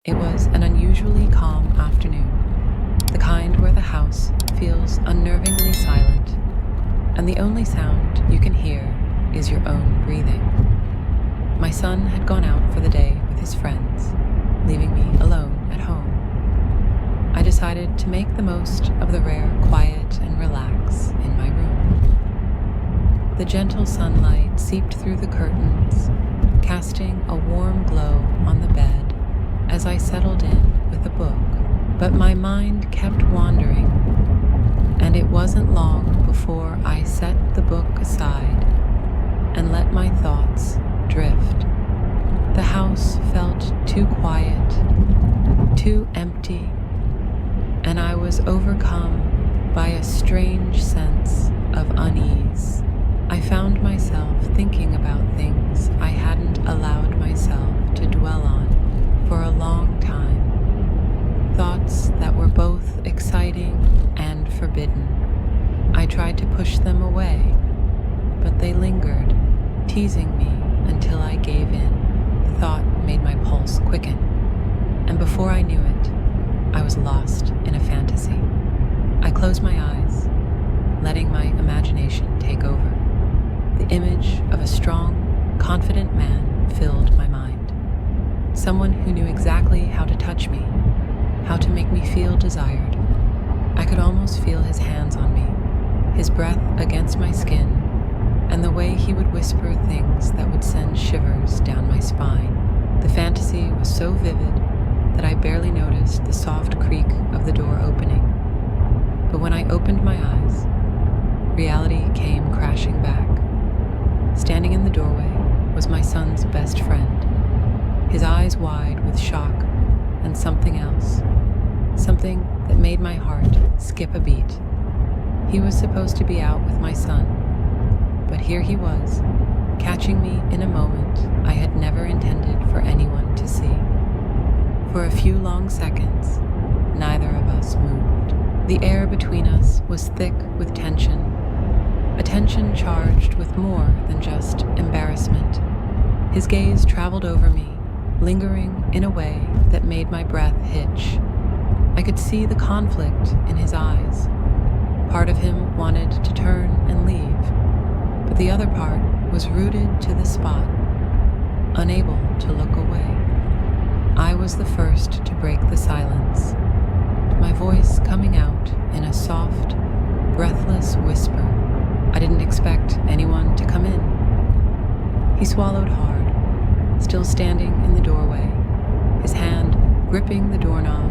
It was an unusually calm afternoon, the kind where the house feels unnervingly silent, and the only sound you can hear is your own breathing. My son had gone out for the day with his friends, leaving me alone at home. I decided to make the most of the rare quiet and relax in my room. The gentle sunlight seeped through the curtains, casting a warm glow on the bed as I settled in with a book. But my mind kept wandering, and it wasn't long before I set the book aside and let my thoughts drift. The house felt too quiet, too empty, and I was overcome by a strange sense of unease. I found myself thinking about things I hadn't allowed myself to dwell on for a long time. Thoughts that were both exciting and forbidden. I tried to push them away, but they lingered, teasing me until I gave in. The thought made my pulse quicken, and before I knew it, I was lost in a fantasy. I closed my eyes, letting my imagination take over. The image of a strong, confident man filled my mind. Someone who knew exactly how to touch me, how to make me feel desired. I could almost feel his hands on me, his breath against my skin, and the way he would whisper things that would send shivers down my spine. The fantasy was so vivid that I barely noticed the soft creak of the door opening. But when I opened my eyes, reality came crashing back. Standing in the doorway was my son's best friend, his eyes wide with shock and something else, something that made my heart skip a beat. He was supposed to be out with my son, but here he was, catching me in a moment I had never intended for anyone to see. For a few long seconds, neither of us moved. The air between us was thick with tension, a tension charged with more than just embarrassment. His gaze traveled over me, lingering in a way that made my breath hitch. I could see the conflict in his eyes. Part of him wanted to turn and leave, but the other part was rooted to the spot, unable to look away. I was the first to break the silence, my voice coming out in a soft, breathless whisper. I didn't expect anyone to come in. He swallowed hard, still standing in the doorway, his hand gripping the doorknob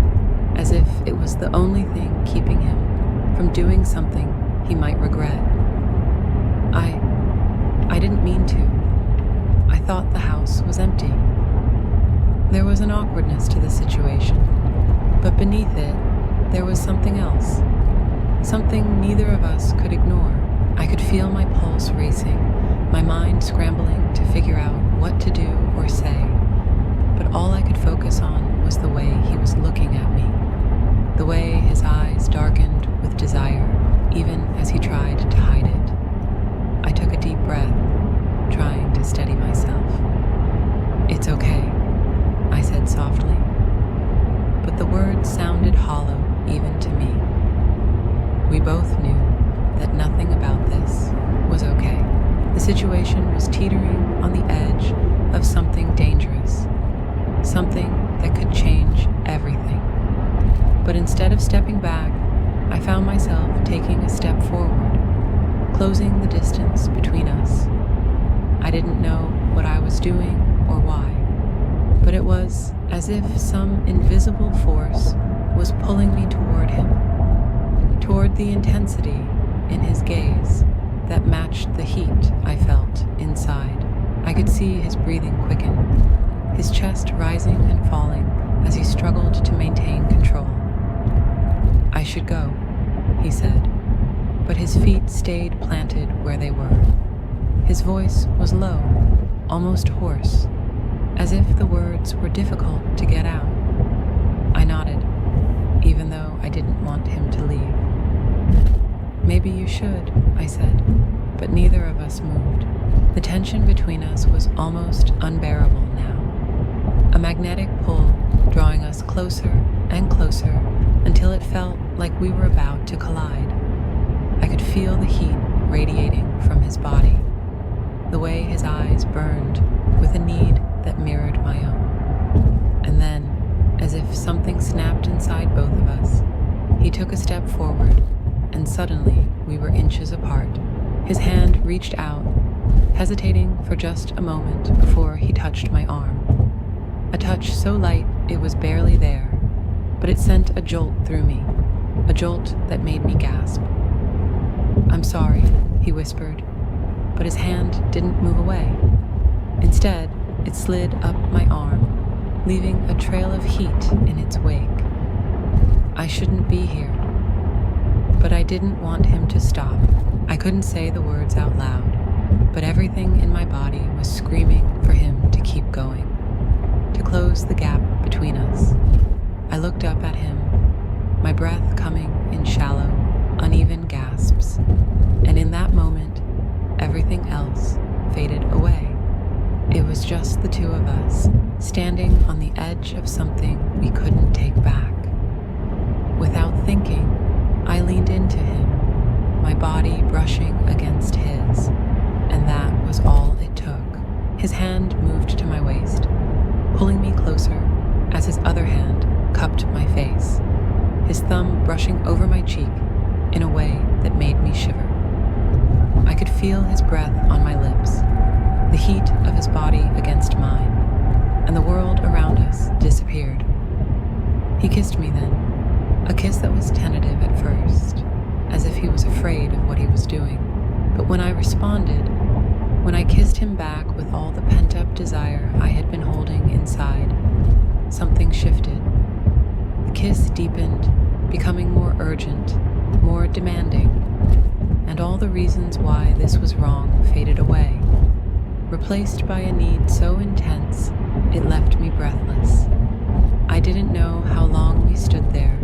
as if it was the only thing keeping him from doing something he might regret. I didn't mean to. I thought the house was empty. There was an awkwardness to the situation, but beneath it, there was something else, something neither of us could ignore. I could feel my pulse racing, my mind scrambling to figure out what to do or say, but all I could focus on was the way he was looking at me, the way his eyes darkened with desire, even as he tried to hide it. I took a deep breath, trying to steady myself. "It's okay," I said softly, but the words sounded hollow even to me. We both knew that nothing about this was okay. The situation was teetering on the edge of something dangerous, something that could change everything. But instead of stepping back, I found myself taking a step forward, closing the distance between us. I didn't know what I was doing or why, but it was as if some invisible force was pulling me toward him, toward the intensity in his gaze that matched the heat I felt inside. I could see his breathing quicken, his chest rising and falling as he struggled to maintain control. "I should go," he said, but his feet stayed planted where they were. His voice was low, almost hoarse, as if the words were difficult to get out. I nodded, even though I didn't want him to leave. "Maybe you should," I said, but neither of us moved. The tension between us was almost unbearable now. A magnetic pull drawing us closer and closer until it felt like we were about to collide. I could feel the heat radiating from his body, the way his eyes burned with a need that mirrored my own. And then, as if something snapped inside both of us, he took a step forward, and suddenly we were inches apart. His hand reached out, hesitating for just a moment before he touched my arm. A touch so light it was barely there, but it sent a jolt through me, a jolt that made me gasp. "I'm sorry," he whispered, but his hand didn't move away. Instead, it slid up my arm, leaving a trail of heat in its wake. I shouldn't be here, but I didn't want him to stop. I couldn't say the words out loud, but everything in my body was screaming for him to keep going, to close the gap between us. I looked up at him, my breath coming in shallow, uneven gasps, and in that moment, everything else faded away. It was just the two of us, standing on the edge of something we couldn't take back. Without thinking, I leaned into him, my body brushing against his, and that was all it took. His hand moved to my waist, pulling me closer as his other hand cupped my face, his thumb brushing over my cheek in a way that made me shiver. I could feel his breath on my lips, the heat of his body against mine, and the world around us disappeared. He kissed me then, a kiss that was tentative at first, as if he was afraid of what he was doing. But when I responded, when I kissed him back with all the pent-up desire I had been holding inside, something shifted. The kiss deepened, becoming more urgent, more demanding, and all the reasons why this was wrong faded away, replaced by a need so intense it left me breathless. I didn't know how long we stood there,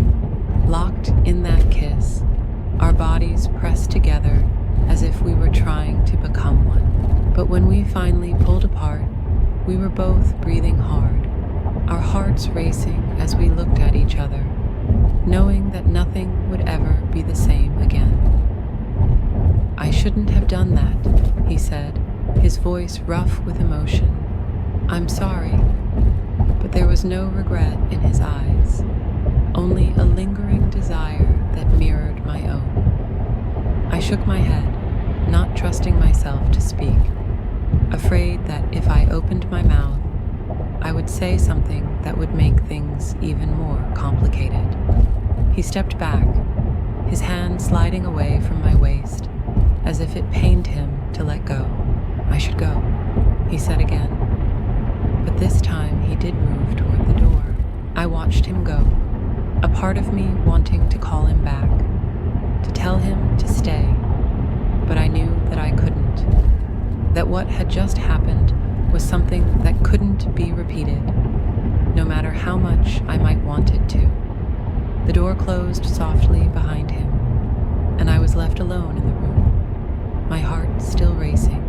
locked in that kiss, our bodies pressed together as if we were trying to become one. But when we finally pulled apart, we were both breathing hard, our hearts racing as we looked at each other, knowing that nothing would ever be the same again. "I shouldn't have done that," he said, his voice rough with emotion. "I'm sorry." But there was no regret in his eyes, only a lingering desire that mirrored my own. I shook my head, not trusting myself to speak, afraid that if I opened my mouth, I would say something that would make things even more complicated. He stepped back, his hand sliding away from my waist, as if it pained him to let go. "I should go," he said again. But this time he did move toward the door. I watched him go, a part of me wanting to call him back, to tell him to stay, but I knew that I couldn't, that what had just happened was something that couldn't be repeated, no matter how much I might want it to. The door closed softly behind him, and I was left alone in the room, my heart still racing,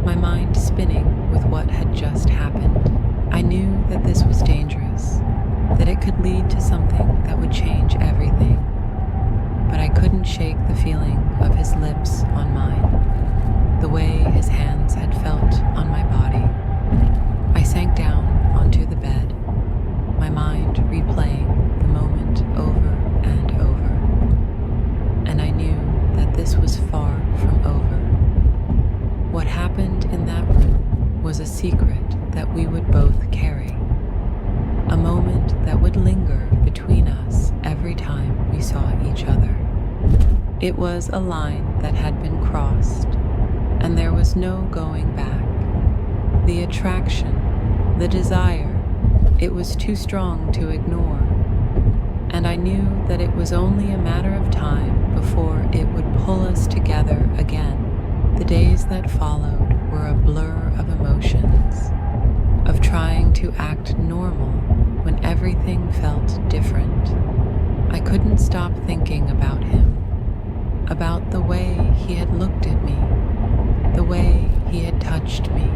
my mind spinning with what had just happened. I knew that this was dangerous, that it could lead to something that would change everything, but I couldn't shake the feeling of his lips on mine, the way his hands had felt on my body. I sank down onto the bed, my mind replaying the moment over and over, and I knew that this was far from over. What happened in that room was a secret that we would both carry, a moment that would linger between us every time we saw each other. It was a line that had been crossed, and there was no going back. The attraction, the desire, it was too strong to ignore, and I knew that it was only a matter of time before it would pull us together again. The days that followed were a blur of emotions, of trying to act normal when everything felt different. I couldn't stop thinking about him, about the way he had looked at me, the way he had touched me.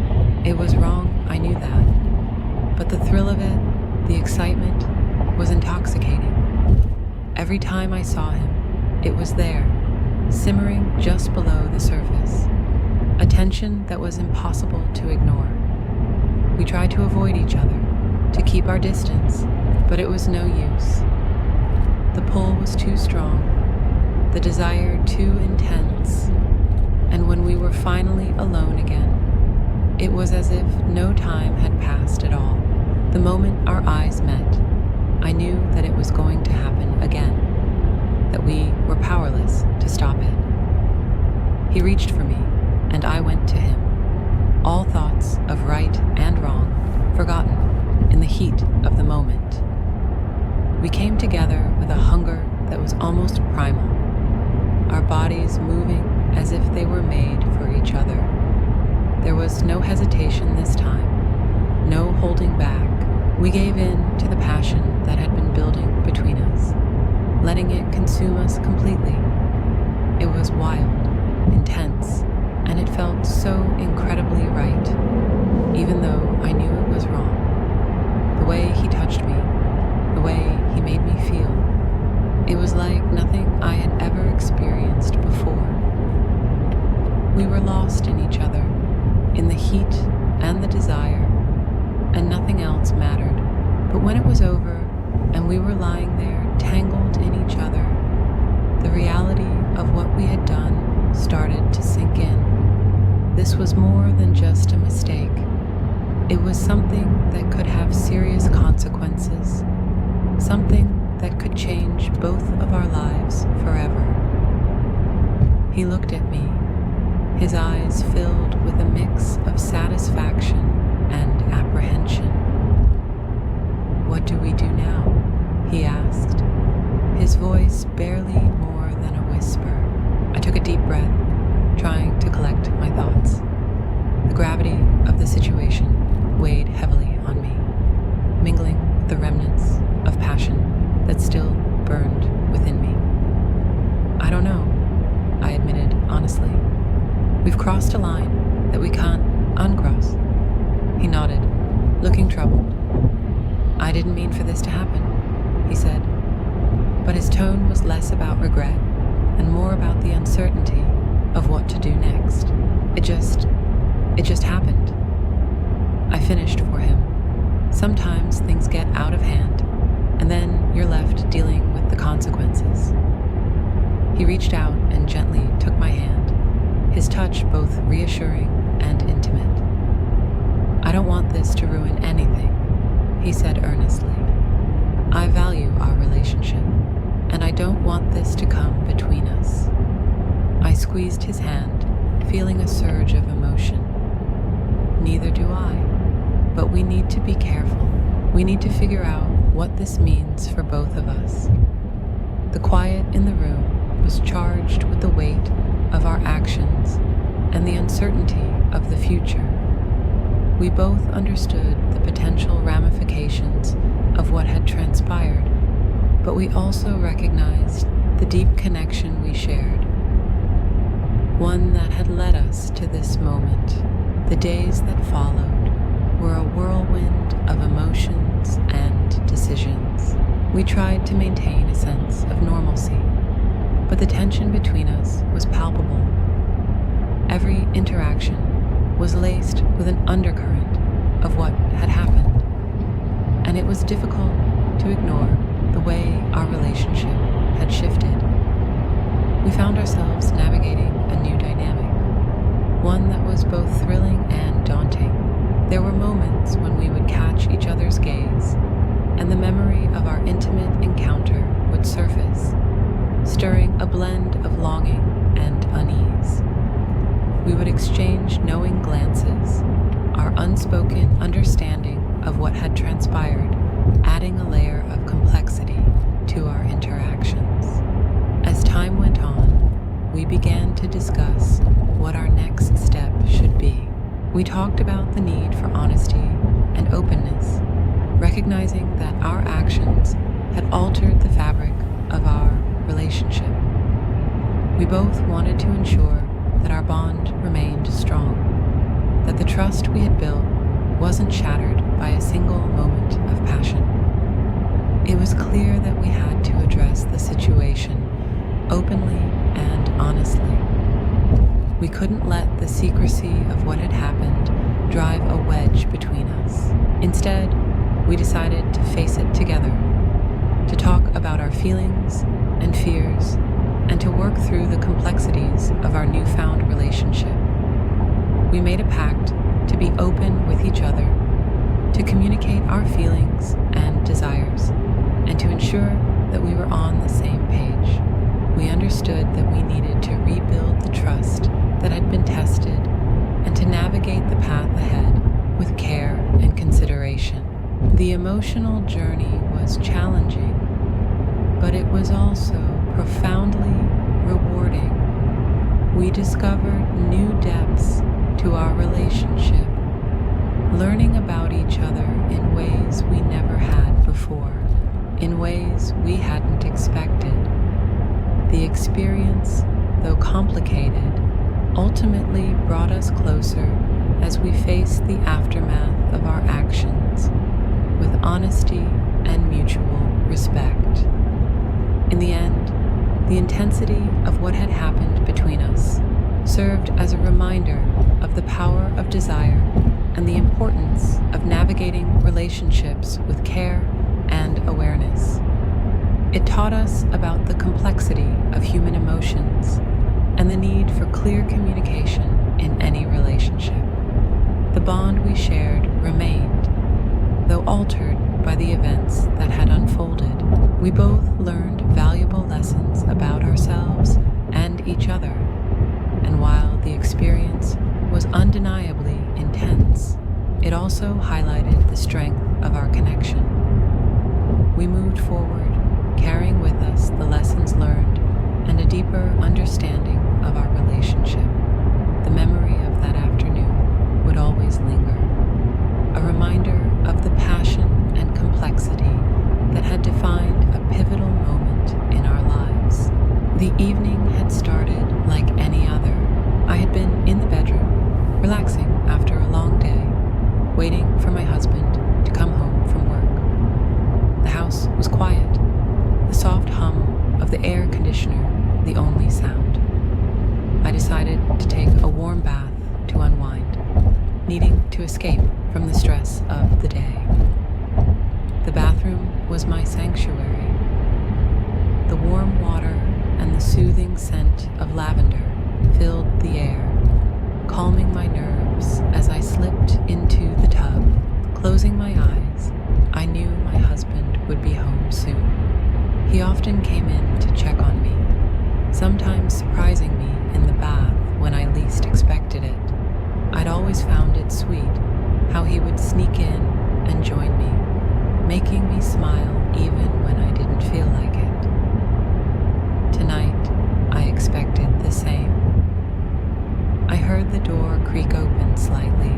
It was wrong, I knew that, but the thrill of it, The excitement was intoxicating. Every time I saw him, it was there, simmering just below the surface, a tension that was impossible to ignore. We tried to avoid each other, to keep our distance, but it was no use. The pull was too strong, the desire too intense, and when we were finally alone again, it was as if no time had passed at all. The moment our eyes met, I knew that it was going to happen again, that we were powerless to stop it. He reached for me, and I went to him, all thoughts of right and wrong forgotten in the heat of the moment. We came together with a hunger that was almost primal, our bodies moving as if they were made for each other. There was no hesitation this time, no holding back. We gave in to the passion that had been building between us, letting it consume us completely. It was wild, intense, and it felt so incredibly right, even though I knew it was wrong. The way he touched me, the way he made me feel, it was like nothing I had ever experienced before. We were lost in each other, in the heat and the desire, and nothing else mattered. But when it was over, and we were lying there tangled in each other, the reality of what we had done started to sink in. This was more than just a mistake. It was something that could have serious consequences, something that could change both of our lives forever. He looked at me, his eyes filled with a mix of satisfaction and apprehension. "What do we do now?" he asked, his voice barely more than a whisper. I took a deep breath, trying to collect my thoughts. The gravity of the situation weighed heavily on me, mingling with the remnants of passion that still burned within me. "I don't know," I admitted honestly. "We've crossed a line that we can't uncross." He nodded, looking troubled. "I didn't mean for this to happen," he said, but his tone was less about regret and more about the uncertainty of what to do next. It just happened. I finished for him. Sometimes things get out of hand, and then you're left dealing with the consequences. He reached out and gently took my hand, his touch both reassuring and intimate. "I don't want this to ruin anything," he said earnestly. "I value our relationship, and I don't want this to come between us." I squeezed his hand, feeling a surge of emotion. "Neither do I, but we need to be careful. We need to figure out what this means for both of us." The quiet in the room was charged with the weight of our actions and the uncertainty of the future. We both understood the potential ramifications of what had transpired, but we also recognized the deep connection we shared, one that had led us to this moment. The days that followed were a whirlwind of emotions and decisions. We tried to maintain a sense of normalcy, but the tension between us was palpable. Every interaction was laced with an undercurrent of what had happened, and it was difficult to ignore the way our relationship had shifted. We found ourselves navigating a new dynamic, one that was both thrilling and daunting. There were moments when we would catch each other's gaze, and the memory of our intimate encounter would surface, stirring a blend of longing and unease. We would exchange knowing glances, our unspoken understanding of what had transpired, adding a layer of complexity to our interactions. As time went on, we began to discuss what our next step should be. We talked about the need for honesty and openness, recognizing that our actions had altered the fabric of our relationship. We both wanted to ensure that our bond remained strong, that the trust we had built wasn't shattered by a single moment of passion. was clear that we had to address the situation openly and honestly. We couldn't let the secrecy of what had happened drive a wedge between us. Instead, we decided to face it together, to talk about our feelings and fears, and to work through the complexities of our newfound relationship. We made a pact to be open with each other, to communicate our feelings and desires, and to ensure that we were on the same page. We understood that we needed to rebuild the trust that had been tested and to navigate the path ahead with care and consideration. The emotional journey was challenging, but it was also profoundly rewarding. We discovered new depths to our relationship, learning about each other in ways we never had before, in ways we hadn't expected. The experience, though complicated, ultimately brought us closer as we faced the aftermath of our actions with honesty and mutual respect. In the end, the intensity of what had happened between us served as a reminder of the power of desire and the importance of navigating relationships with care and awareness. It taught us about the complexity of human emotions and the need for clear communication in any relationship. The bond we shared remained, though altered by the events that had unfolded. We both learned valuable lessons about ourselves and each other, and while the experience was undeniably intense, it also highlighted the strength of our connection. We moved forward, carrying with us the lessons learned and a deeper understanding of our relationship. The memory of that afternoon would always linger, a reminder of the passion and complexity that had defined a pivotal moment in our lives. The evening had started like any other. I had been in the bedroom, relaxing after a long day, waiting for my husband to come home from work. The house was quiet, the soft hum of the air conditioner the only sound. I decided to take a warm bath to unwind, needing to escape from the stress of the day. The bathroom was my sanctuary. The warm water and the soothing scent of lavender filled the air, calming my nerves as I slipped into the tub. Closing my eyes, I knew my husband would be home soon. He often came in to check on me, sometimes surprising me in the bath when I least expected it. I'd always found it sweet how he would sneak in and join me, making me smile even when I didn't feel like it. Tonight, I expected the same. I heard the door creak open slightly,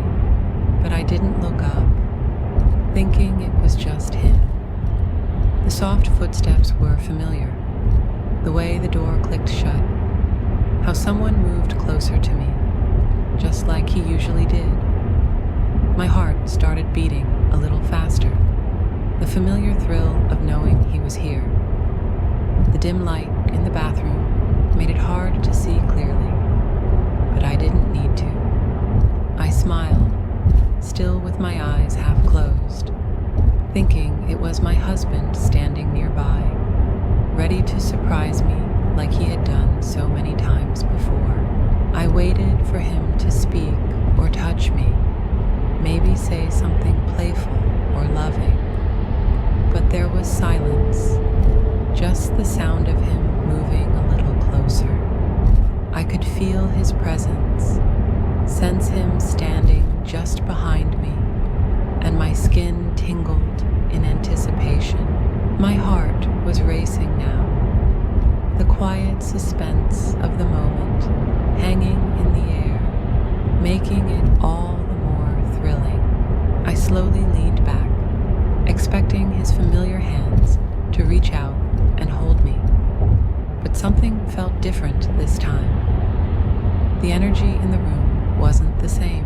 but I didn't look up, thinking it was just him. The soft footsteps were familiar, the way the door clicked shut, how someone moved closer to me, just like he usually did. My heart started beating a little faster, the familiar thrill of knowing he was here. The dim light in the bathroom made it hard to see clearly, but I didn't need to. I smiled, still with my eyes half closed, thinking it was my husband standing nearby, ready to surprise me like he had done so many times before. I waited for him to speak or touch me, maybe say something playful or loving. But there was silence, just the sound of him moving a little closer. I could feel his presence, sense him standing just behind me, and my skin tingled in anticipation. My heart was racing now, the quiet suspense of the moment hanging in the air, making it all the more thrilling. I slowly leaned back, expecting his familiar hands to reach out and hold me. But something felt different this time. The energy in the room wasn't the same.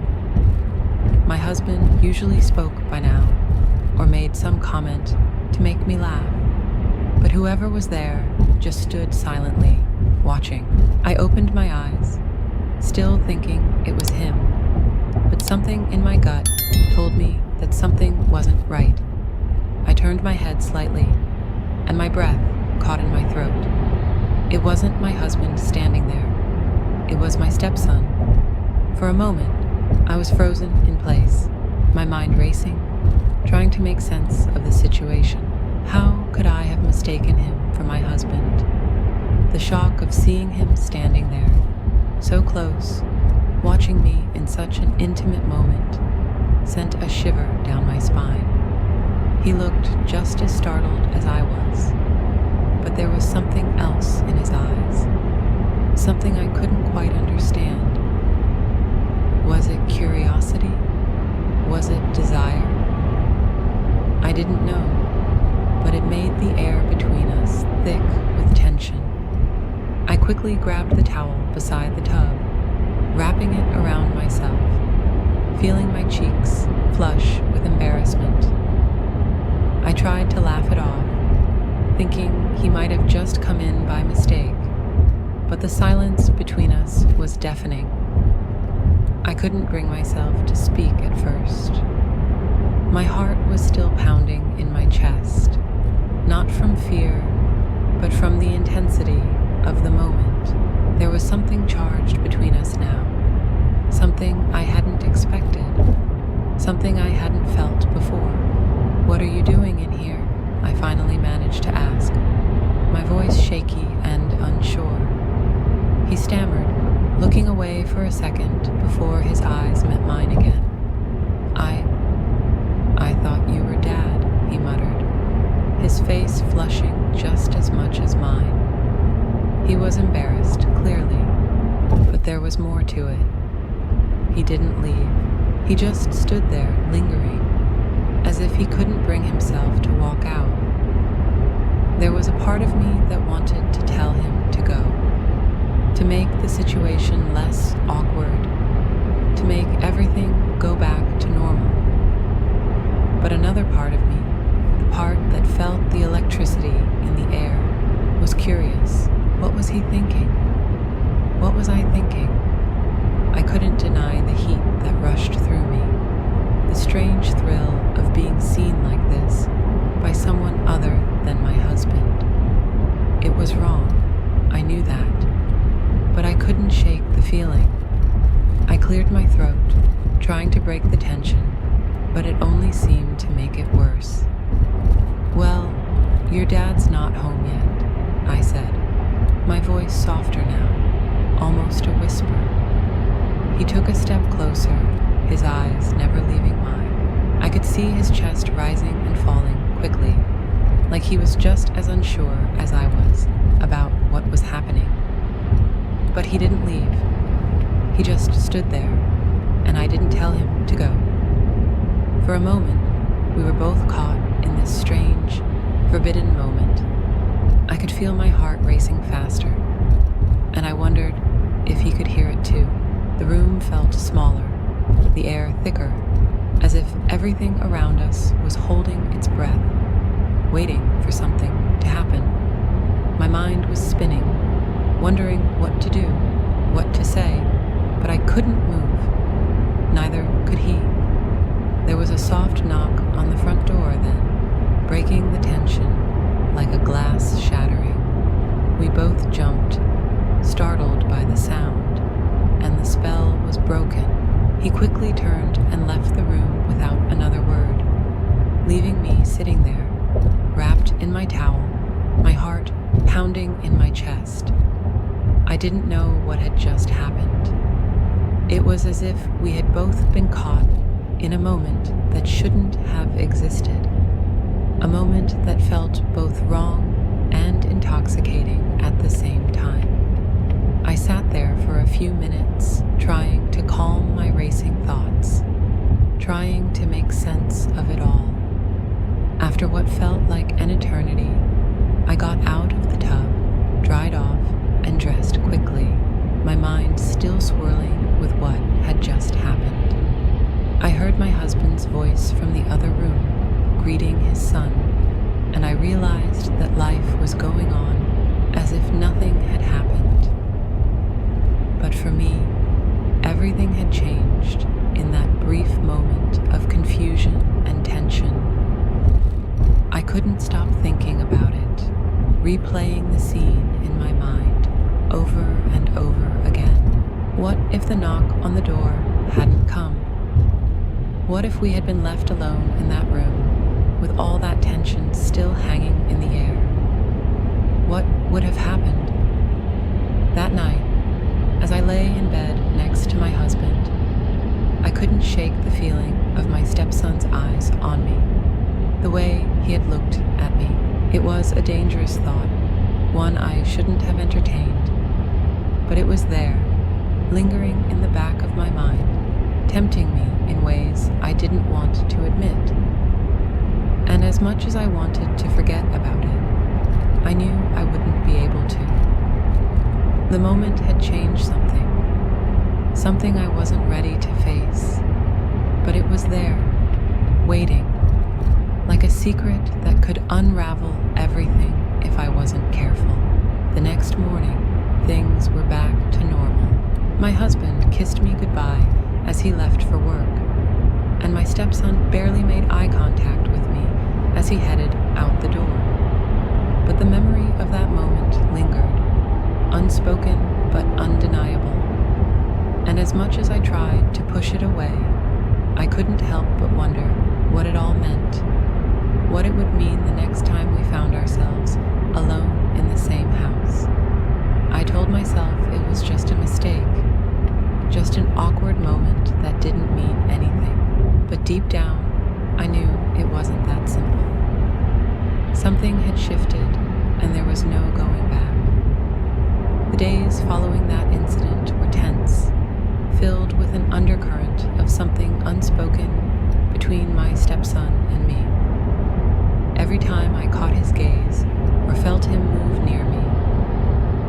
My husband usually spoke by now, or made some comment to make me laugh, but whoever was there just stood silently, watching. I opened my eyes, still thinking it was him, but something in my gut told me that something wasn't right. I turned my head slightly, and my breath caught in my throat. It wasn't my husband standing there. It was my stepson. For a moment, I was frozen in place, my mind racing, trying to make sense of the situation. How could I have mistaken him for my husband? The shock of seeing him standing there, so close, watching me in such an intimate moment, sent a shiver down my spine. He looked just as startled as I was, but there was something else in his eyes, something I couldn't quite understand. Was it curiosity? Was it desire? I didn't know, but it made the air between us thick with tension. I quickly grabbed the towel beside the tub, wrapping it around myself, feeling my cheeks flush with embarrassment. I tried to laugh it off, thinking he might have just come in by mistake, but the silence between us was deafening. I couldn't bring myself to speak at first. My heart was still pounding in my chest, not from fear, but from the intensity of the moment. There was something charged between us now, something I hadn't expected, something I hadn't felt before. "What are you doing in here?" I finally managed to ask, my voice shaky and unsure. He stammered, looking away for a second before his eyes met mine again. I thought you were Dad," he muttered, his face flushing just as much as mine. He was embarrassed, clearly, but there was more to it. He didn't leave. He just stood there, lingering, as if he couldn't bring himself to walk out. There was a part of me that wanted to tell him to go, to make the situation less awkward, to make everything go back to normal. But another part of me, the part that felt the electricity in the air, was curious. What was he thinking? What was I thinking? I couldn't deny the heat that rushed through me, the strange thrill of being seen like this by someone other than my husband. It was wrong, I knew that, but I couldn't shake the feeling. I cleared my throat, trying to break the tension, but it only seemed to make it worse. "Well, your dad's not home yet," I said, my voice softer now, almost a whisper. He took a step closer, his eyes never leaving mine. I could see his chest rising and falling quickly, like he was just as unsure as I was about what was happening. But he didn't leave. He just stood there, and I didn't tell him to go. For a moment, we were both caught in this strange, forbidden moment. I could feel my heart racing faster, and I wondered if he could hear it too. The room felt smaller, the air thicker, as if everything around us was holding its breath, waiting for something to happen. My mind was spinning, wondering what to do, what to say, but I couldn't move. Neither could he. There was a soft knock on the front door then, breaking the tension like a glass shattering. We both jumped, startled by the sound, and the spell was broken. He quickly turned and left the room without another word, leaving me sitting there, wrapped in my towel, my heart pounding in my chest. I didn't know what had just happened. It was as if we had both been caught in a moment that shouldn't have existed, a moment that felt both wrong and intoxicating at the same time. I sat there for a few minutes, trying to calm my racing thoughts, trying to make sense of it all. After what felt like an eternity, I got out of the tub, dried off, and dressed quickly, my mind still swirling with what had just happened. I heard my husband's voice from the other room, greeting his son, and I realized that life was going on as if nothing had happened. But for me, everything had changed in that brief moment of confusion and tension. I couldn't stop thinking about it, replaying the scene in my mind over and over again. What if the knock on the door hadn't come? What if we had been left alone in that room with all that tension still hanging in the air? What would have happened? That night, as I lay in bed next to my husband, I couldn't shake the feeling of my stepson's eyes on me, the way he had looked at me. It was a dangerous thought, one I shouldn't have entertained, but it was there, lingering in the back of my mind, tempting me in ways I didn't want to admit. And as much as I wanted to forget about it, I knew I wouldn't be able to. The moment had changed something I wasn't ready to face, but it was there, waiting, like a secret that could unravel everything if I wasn't careful. The next morning, things were back to normal. My husband kissed me goodbye as he left for work, and my stepson barely made eye contact with me as he headed out the door. But the memory of that moment lingered, unspoken but undeniable. And as much as I tried to push it away, I couldn't help but wonder what it all meant, what it would mean the next time we found ourselves alone in the same house. I told myself it was just a mistake, just an awkward moment that didn't mean anything. But deep down, I knew it wasn't that simple. Something had shifted, and there was no going back. The days following that incident were tense, filled with an undercurrent of something unspoken between my stepson and me. Every time I caught his gaze or felt him move near me,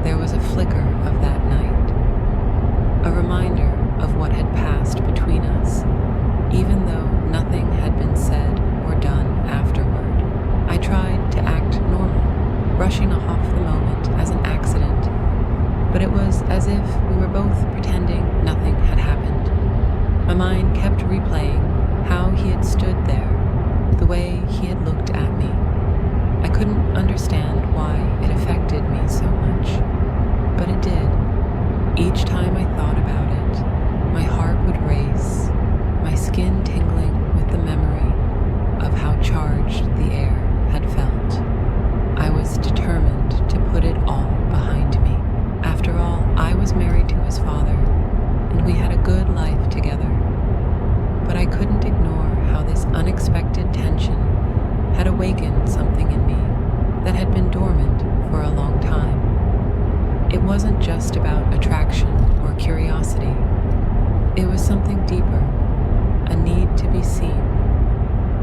there was a flicker of that night, a reminder of what had passed between us, even though nothing had been said or done afterward. I tried to act normal, brushing off the moment as an accident, but it was as if we were both pretending nothing had happened. My mind kept replaying how he had stood there, the way he had looked at me. I couldn't understand why it affected me so much, but it did. Each time I thought about it, my heart would race, my skin tingling with the memory of how charged the air had felt. I was determined to put it all behind me. After all, I was married to his father, and we had a good life together. But I couldn't ignore how this unexpected tension had awakened something in me that had been dormant for a long time. It wasn't just about attraction or curiosity. It was something deeper, a need to be seen,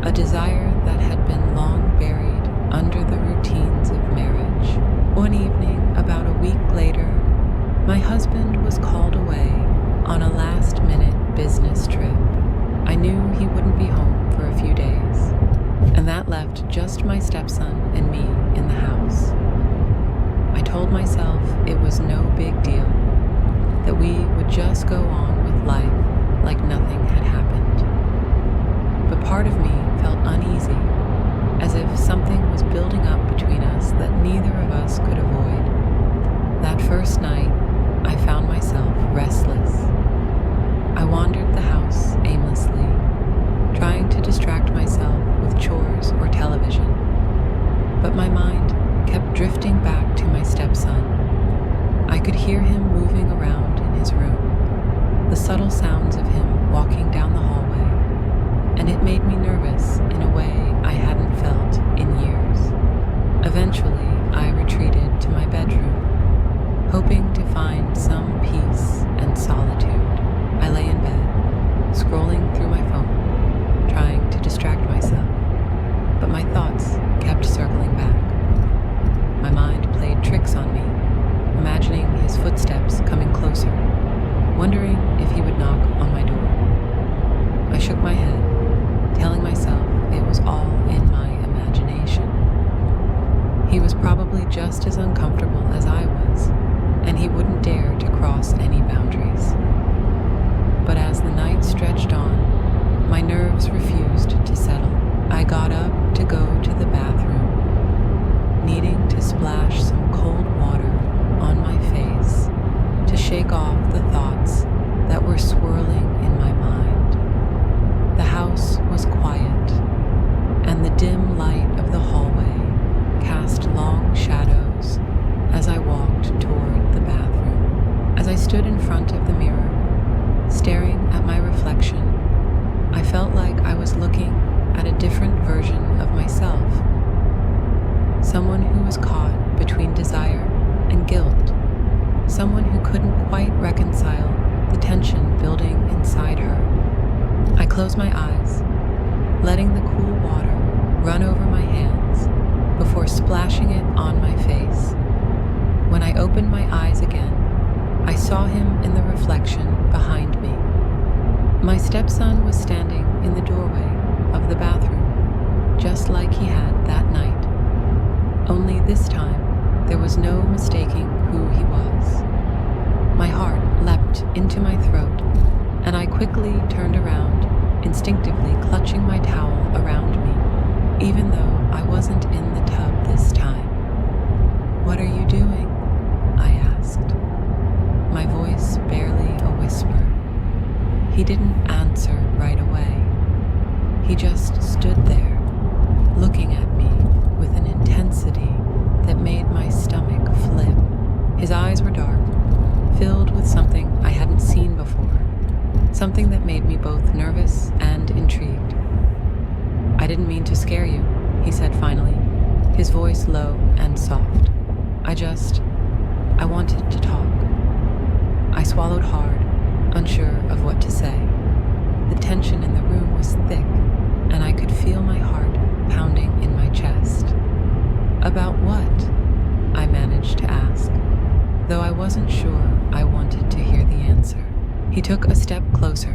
a desire that had been long buried under the routines of marriage. One evening, about a week later, my husband was called away on a last-minute business trip. I knew he wouldn't be home for a few days, and that left just my stepson and me in the house. I told myself it was no big deal, that we would just go on with life like nothing had happened. But part of me felt uneasy, as if something was building up between us that neither of us could avoid. That first night, I found myself restless. I wandered the house aimlessly, trying to distract myself with chores or television. But my mind kept drifting back to my stepson. I could hear him moving around in his room, the subtle sounds of him walking down the hallway, and it made me nervous in a way I hadn't felt in years. Eventually, I retreated to my bedroom, hoping to find some peace and solitude. I lay in bed, scrolling through my phone, trying to distract myself, but my thoughts kept circling back. My mind played tricks on me, imagining his footsteps coming closer, wondering if he would knock on my door. I shook my head, telling myself it was all in my imagination. He was probably just as uncomfortable as I was, and he wouldn't dare to cross any boundaries. But as the night stretched on, my nerves refused to settle. I got up to go to the bathroom, needing to splash some cold water on my face to shake off the thoughts that were swirling in my mind. The house was quiet, and the dim light of the hallway cast long shadows as I walked toward the bathroom. As I stood in front of the mirror, staring at my reflection, I felt like I was looking at a different version of myself. Someone who was caught between desire and guilt. Someone who couldn't quite reconcile the tension building inside her. I closed my eyes, letting the cool water run over my hands before splashing it on my face. When I opened my eyes again, I saw him in the reflection behind me. My stepson was standing in the doorway of the bathroom, just like he had that night. Only this time, there was no mistaking who he was. My heart leapt into my throat, and I quickly turned around, instinctively clutching my towel around me, even though I wasn't in the tub this time. "What are you doing?" I asked, my voice barely a whisper. He didn't answer right away. He just stood there, looking at me with an intensity that made my stomach flip. His eyes were dark, filled with something I hadn't seen before, something that made me both nervous and intrigued. "I didn't mean to scare you," he said finally, his voice low and soft. I wanted to talk." I swallowed hard, unsure of what to say. The tension in the room was thick, and I could feel my heart pounding in my chest. "About what?" I managed to ask, though I wasn't sure I wanted to hear the answer. He took a step closer,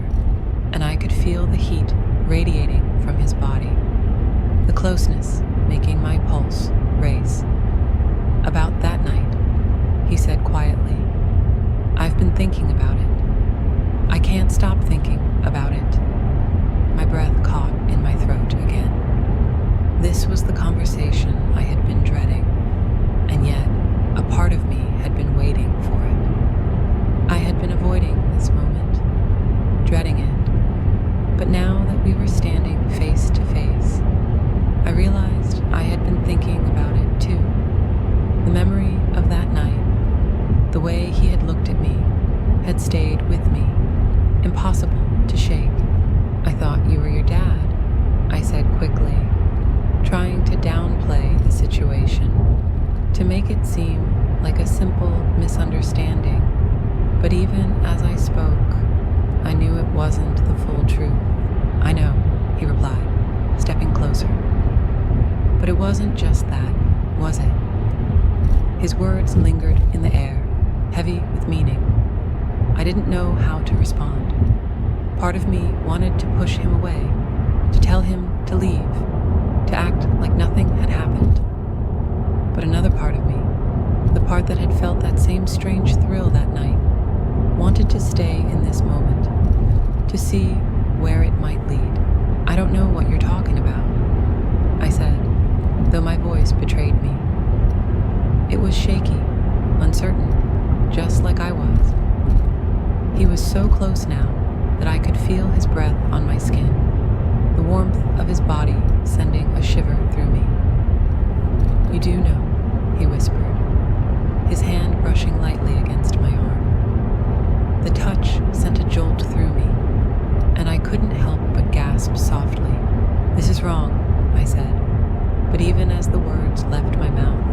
and I could feel the heat radiating from his body, the closeness making my pulse race. "About that night," he said quietly. "I've been thinking about it. I can't stop thinking about it." My breath caught in my throat again. This was the conversation I had been dreading, and yet a part of me had been waiting for it. I had been avoiding this moment, dreading it, but now that we were standing face to face, I realized I had been thinking about it too. The memory of that night, the way he had looked at me, had stayed with me, impossible to shake. "I thought you were your dad," I said quickly, trying to downplay the situation, to make it seem like a simple misunderstanding. But even as I spoke, I knew it wasn't the full truth. "I know," he replied, stepping closer. "But it wasn't just that, was it?" His words lingered in the air, heavy with meaning. I didn't know how to respond. Part of me wanted to push him away, to tell him to leave, to act like nothing had happened. But another part of me, the part that had felt that same strange thrill that night, wanted to stay in this moment, to see where it might lead. "I don't know what you're talking about," I said, though my voice betrayed me. It was shaky, uncertain, just like I was. He was so close now that I could feel his breath on my skin, the warmth of his body sending a shiver through me. "You do know," he whispered, his hand brushing lightly against my arm. The touch sent a jolt through me, and I couldn't help but gasp softly. "This is wrong," I said, but even as the words left my mouth,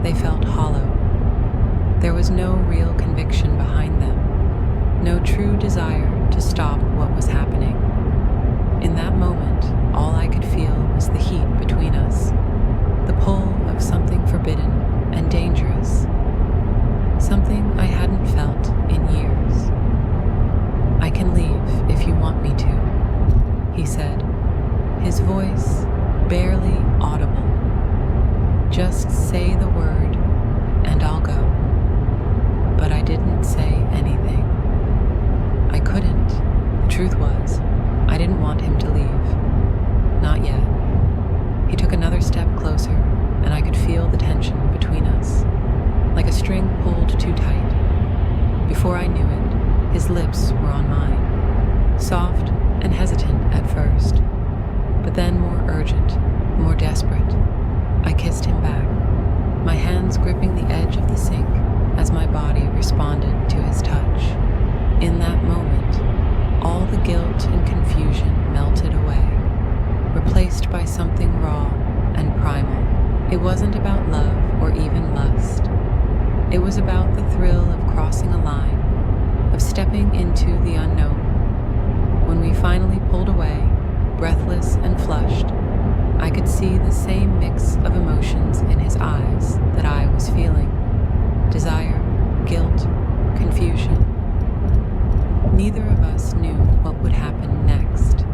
they felt hollow. There was no real conviction behind them, no true desire to stop what was happening. In that moment, all I could feel was the heat between us, the pull of something forbidden and dangerous, something I hadn't felt in years. "I can leave if you want me to," he said, his voice barely audible. "Just say say the word and I'll go. But I didn't say anything. I couldn't. The truth was, I didn't want him to leave. Not yet. He took another step closer, and I could feel the tension between us, like a string pulled too tight. Before I knew it, his lips were on mine, soft and hesitant at first, but then more urgent, more desperate. I kissed him back, my hands gripping the edge of the sink as my body responded to his touch. In that moment, all the guilt and confusion melted away, replaced by something raw and primal. It wasn't about love or even lust. It was about the thrill of crossing a line, of stepping into the unknown. When we finally pulled away, breathless and flushed, I could see the same mix of emotions in his eyes that I was feeling. Desire, guilt, confusion. Neither of us knew what would happen next,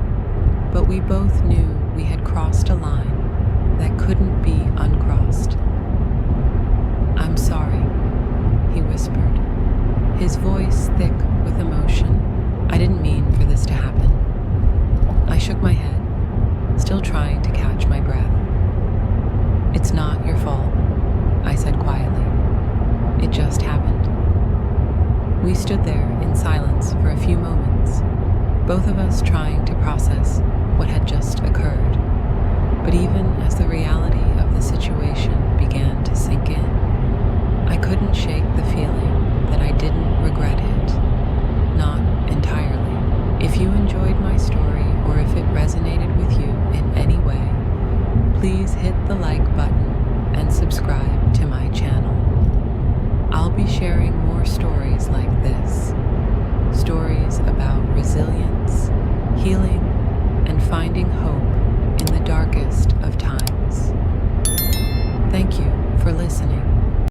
but we both knew we had crossed a line that couldn't be uncrossed. "I'm sorry," he whispered, his voice thick with emotion. I didn't mean for this to happen. I shook my head, still trying to catch my breath. "It's not your fault," I said quietly. "It just happened." We stood there in silence for a few moments, both of us trying to process what had just occurred. But even as the reality of the situation began to sink in, I couldn't shake the feeling that I didn't regret it. Not entirely. If you enjoyed my story or if it resonated with you in any way, please hit the like button and subscribe to my channel. I'll be sharing more stories like this. Stories about resilience, healing, and finding hope